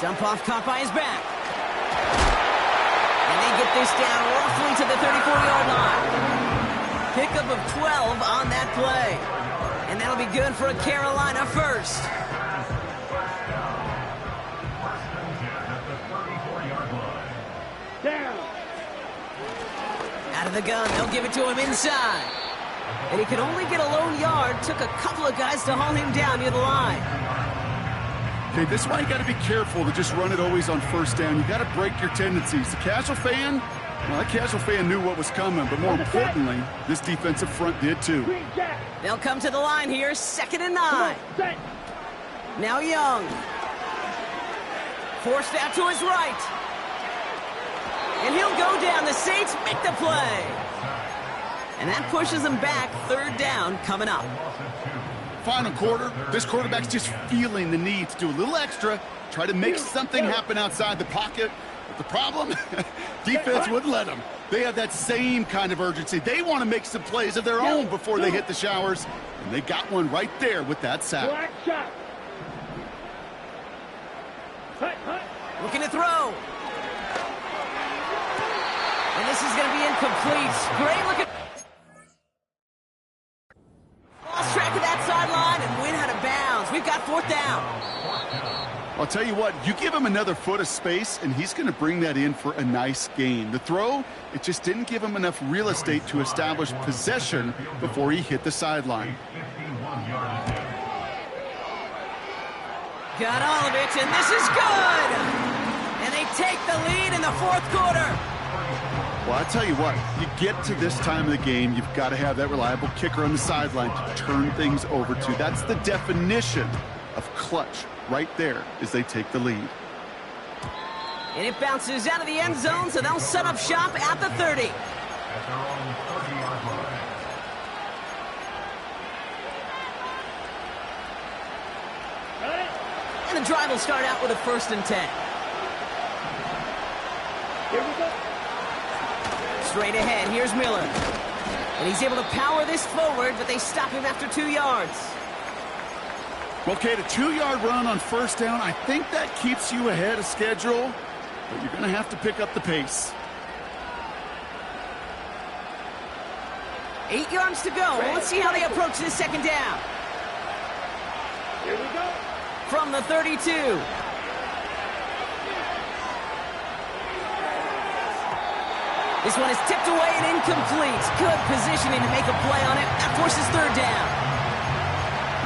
Dump off caught by his back. And they get this down roughly to the 34-yard line. Pickup of 12 on that play. And that'll be good for a Carolina first. Out of the gun, they'll give it to him inside. And he could only get a lone yard. Took a couple of guys to haul him down near the line.
Okay, this is why you got to be careful to just run it always on first down. You got to break your tendencies. The casual fan, well, that casual fan knew what was coming, but more importantly, this defensive front did too.
They'll come to the line here, 2nd and 9. Now Young. Forced out to his right. And he'll go down. The Saints make the play. And that pushes them back. 3rd down coming up.
Final quarter, this quarterback's just feeling the need to do a little extra, try to make something happen outside the pocket. But the problem, defense wouldn't let them. They have that same kind of urgency. They want to make some plays of their own before they hit the showers. And they got one right there with that sack.
Looking to throw. And this is going to be incomplete. Great looking. Lost track of that sideline and went out of bounds. We've got 4th down.
I'll tell you what, you give him another foot of space, and he's going to bring that in for a nice gain. The throw, it just didn't give him enough real estate to establish possession before he hit the sideline.
Got all of it, and this is good! And they take the lead in the 4th quarter.
Well, I tell you what, you get to this time of the game, you've got to have that reliable kicker on the sideline to turn things over to. That's the definition of clutch right there as they take the lead.
And it bounces out of the end zone, so they'll set up shop at the 30.
At their own 30-yard line.
And the drive will start out with a 1st and 10.
Here we go.
Straight ahead, here's Miller. And he's able to power this forward, but they stop him after 2 yards.
Okay, the 2-yard run on 1st down, I think that keeps you ahead of schedule, but you're going to have to pick up the pace.
8 yards to go. Let's see how they approach this 2nd down.
Here we go.
From the 32. This one is tipped away and incomplete. Good positioning to make a play on it. That forces 3rd down.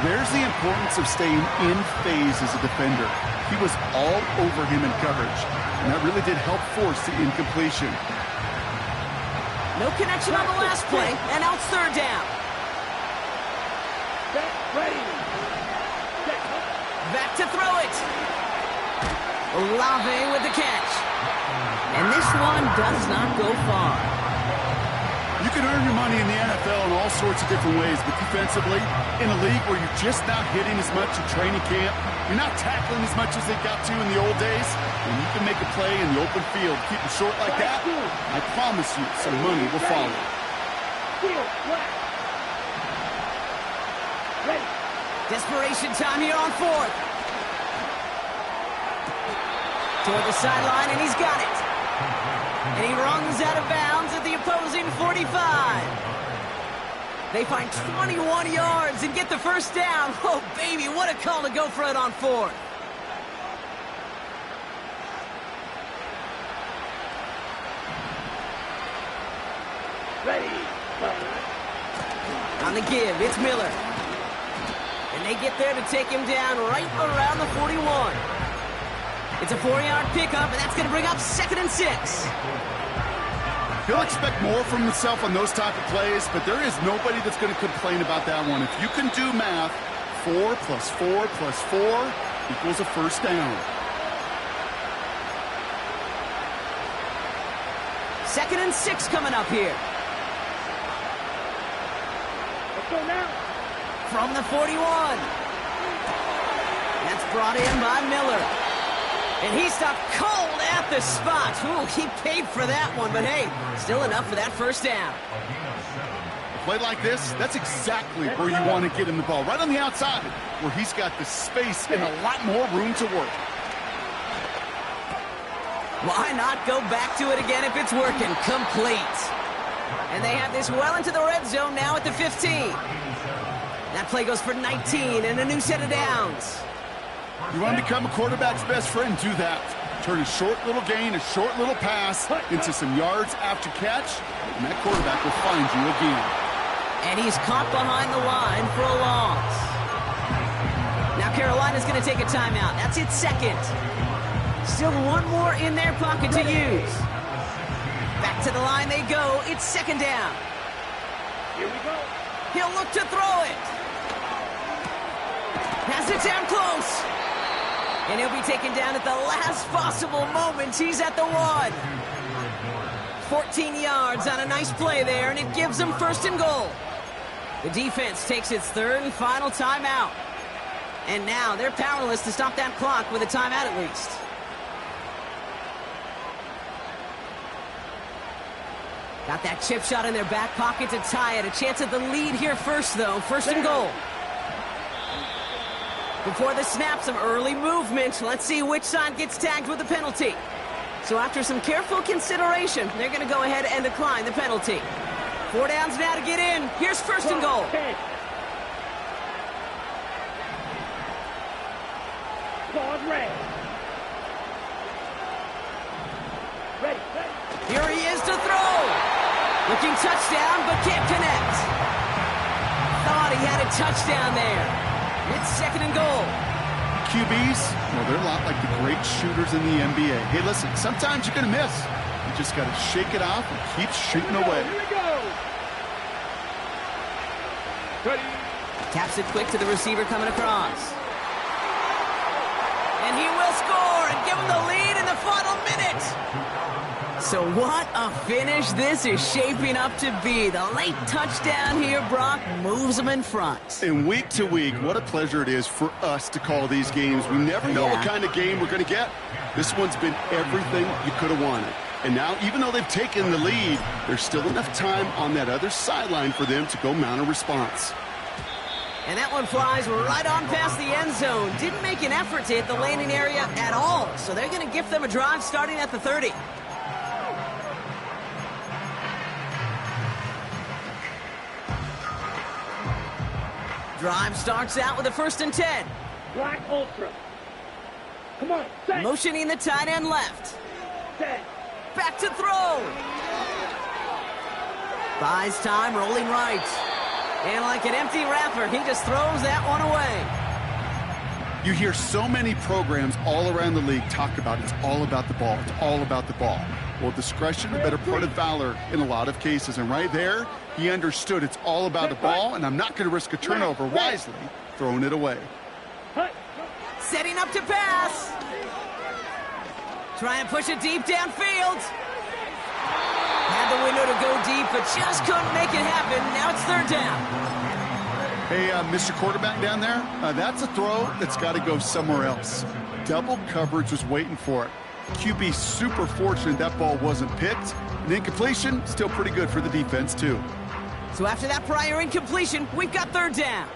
There's the importance of staying in phase as a defender. He was all over him in coverage, and that really did help force the incompletion.
No connection on the last play, and now it's 3rd down.
Ready.
Back to throw it. Olave with the catch. And this one does not go far.
You can earn your money in the NFL in all sorts of different ways, but defensively, in a league where you're just not hitting as much in training camp, you're not tackling as much as they got to in the old days, when you can make a play in the open field, keep them short like that, I promise you some money will follow.
Desperation time here on 4th. Toward the sideline, and he's got it. And he runs out of bounds at the opposing 45. They find 21 yards and get the first down. Oh, baby, what a call to go for it on 4th.
Ready.
On the give, it's Miller. And they get there to take him down right around the 41. It's a 4-yard pickup, and that's going to bring up 2nd and 6.
He'll expect more from himself on those type of plays, but there is nobody that's going to complain about that one. If you can do math, 4 plus 4 plus 4 equals a first down.
2nd and 6 coming up here.
Let's go now.
From the 41. That's brought in by Miller. And he stopped cold at the spot. Ooh, he paid for that one, but hey, still enough for that first down.
A play like this, that's exactly where you want to get him the ball. Right on the outside, where he's got the space and a lot more room to work.
Why not go back to it again if it's working? Complete. And they have this well into the red zone now at the 15. That play goes for 19 and a new set of downs.
You want to become a quarterback's best friend, do that. Turn a short little gain, a short little pass into some yards after catch, and that quarterback will find you again.
And he's caught behind the line for a loss. Now Carolina's going to take a timeout. That's its 2nd. Still one more in their pocket to use. Back to the line they go. It's 2nd down.
Here we go.
He'll look to throw it. Has it down close. And he'll be taken down at the last possible moment. He's at the 1. 14 yards on a nice play there, and it gives them 1st and goal. The defense takes its 3rd and final timeout. And now they're powerless to stop that clock with a timeout at least. Got that chip shot in their back pocket to tie it. A chance at the lead here first, though. 1st and goal. Before the snap, some early movement. Let's see which side gets tagged with the penalty. So after some careful consideration, they're going to go ahead and decline the penalty. 4 downs now to get in. Here's 1st and goal.
Pause, ready. Ready.
Here he is to throw. Looking touchdown, but can't connect. Thought he had a touchdown there. It's 2nd and goal.
QBs, well, they're a lot like the great shooters in the NBA. Hey, listen, sometimes you're going to miss. You just got to shake it off and keep shooting away.
Here we go. Ready.
Taps it quick to the receiver coming across. And he will score and give him the lead in the final minute. So what a finish this is shaping up to be. The late touchdown here, Brock, moves them in front.
And week to week, what a pleasure it is for us to call these games. We never know what kind of game we're going to get. This one's been everything you could have wanted. And now, even though they've taken the lead, there's still enough time on that other sideline for them to go mount a response.
And that one flies right on past the end zone. Didn't make an effort to hit the landing area at all. So they're going to gift them a drive starting at the 30. Drive starts out with a 1st and 10.
Black Ultra. Come on, set.
Motioning the tight end left.
Set.
Back to throw. Buys time, rolling right. And like an empty wrapper, he just throws that one away.
You hear so many programs all around the league talk about it's all about the ball. It's all about the ball. Well, discretion, the better part of valor in a lot of cases. And right there, he understood it's all about the ball, and I'm not going to risk a turnover wisely, throwing it away.
Setting up to pass. Try and push it deep downfield. Had the window to go deep, but just couldn't make it happen. Now it's 3rd down.
Hey, Mr. Quarterback down there, that's a throw that's got to go somewhere else. Double coverage was waiting for it. QB super fortunate that ball wasn't picked. And incompletion, still pretty good for the defense, too.
So after that prior incompletion, we've got 3rd down.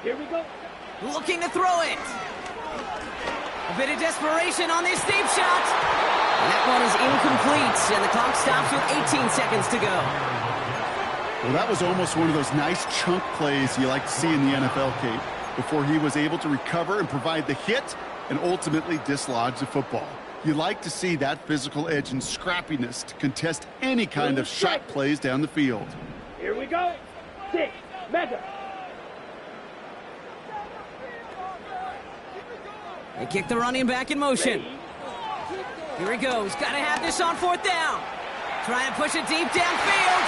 Here we go.
Looking to throw it. A bit of desperation on this deep shot. And that one is incomplete, and the clock stops with 18 seconds to go.
Well, that was almost one of those nice chunk plays you like to see in the NFL, Kate, before he was able to recover and provide the hit and ultimately dislodge the football. You like to see that physical edge and scrappiness to contest any kind of shot plays down the field.
Here we go. 6, mega.
They kick the running back in motion. Here he goes. Got to have this on 4th down. Try and push it deep downfield.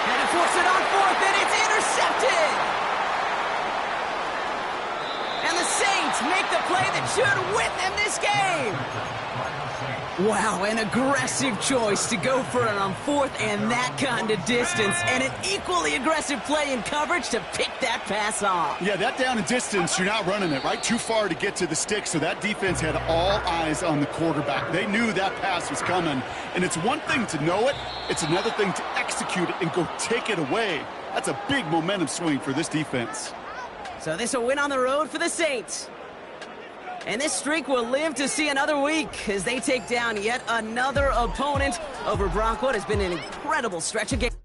And to force it on 4th, and it's intercepted. And the Saints make the play that should win them this game. Wow, an aggressive choice to go for it on 4th and that kind of distance, and an equally aggressive play in coverage to pick that pass off.
Yeah, that down and distance, you're not running it, right? Too far to get to the stick, so that defense had all eyes on the quarterback. They knew that pass was coming, and it's one thing to know it, it's another thing to execute it and go take it away. That's a big momentum swing for this defense.
So this a win on the road for the Saints. And this streak will live to see another week as they take down yet another opponent over Brock. What has been an incredible stretch of games.